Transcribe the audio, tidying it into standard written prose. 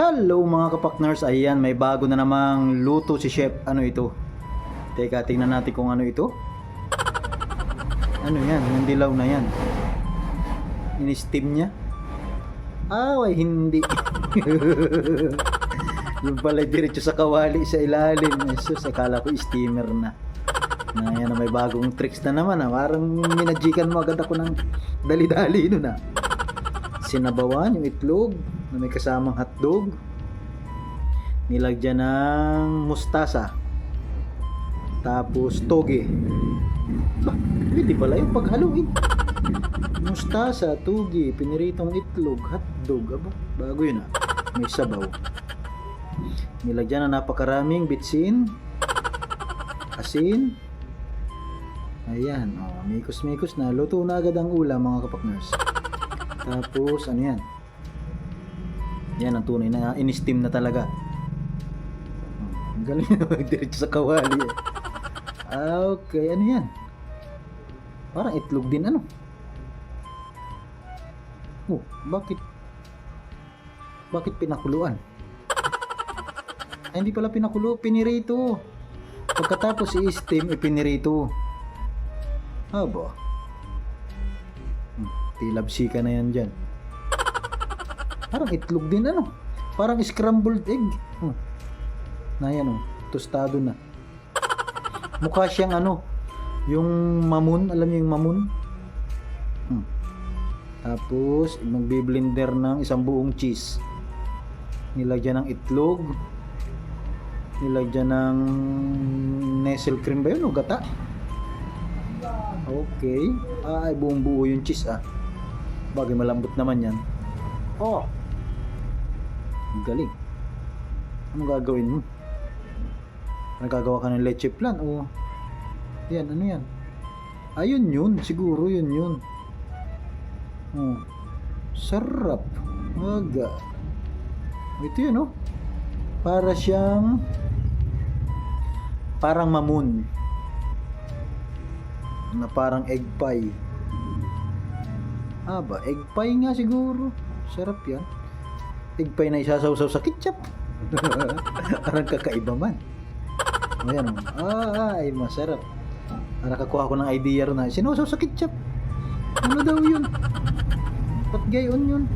Hello mga kapakners, ayan may bago na namang luto si Chef. Ano ito? Teka, tingnan natin kung ano ito. Ano yan? Yung dilaw na yan. In-steam niya? Ay, hindi. Yung pala diretso sa kawali sa ilalim. Jesus, akala ko steamer na. Na yan, may bagong tricks na naman. Parang minajikan mo agad ako ng dali-dali nun . Sinabawan yung itlog na may kasamang hotdog, nilagyan ng mustasa, tapos toge. Hindi pala yung paghaluin. Mustasa, toge, piniritong itlog, hotdog. Aba, bago yun . May sabaw. Nilagyan na napakaraming bitsin, asin. Ayan, mikos-mikos na. Luto na agad ang ulam mga kapakners. Tapos ano yan? Yan ang tunay na in-steam na talaga. Ang galing na magdiretso sa kawali . Okay, ano yan? Parang itlog din ano? Oh, bakit pinakuluan? Ay, hindi pala pinakulo, pinirito. Pagkatapos i-steam, ipinirito. Haba. Tilabsika na yan dyan. Parang itlog din ano. Parang scrambled egg. Na yan tostado na. Mukha siyang ano, yung mamun, alam niyo yung mamun? Tapos magbi-blender ng isang buong cheese. Nilagyan ng itlog. Nilagyan ng Nestle cream ba yun o gata? Okay. Ay, buong buo yung cheese . Bagay malambot naman yan. Galing. Ano gagawin mo? Nagagawa ka ng leche flan o yan, ano yan? Ayun yun, siguro yun. Sarap. Maga. Ito yun para siyang parang mamun na parang egg pie. Egg pie nga siguro. Sarap yan. Egg pie na isasawsaw sa ketchup. Parang kakaiba man. Ayan ay masarap. Nakakuha ko ng idea ron na sinawsaw sa ketchup. Ano daw yun? Ba't gayon yun?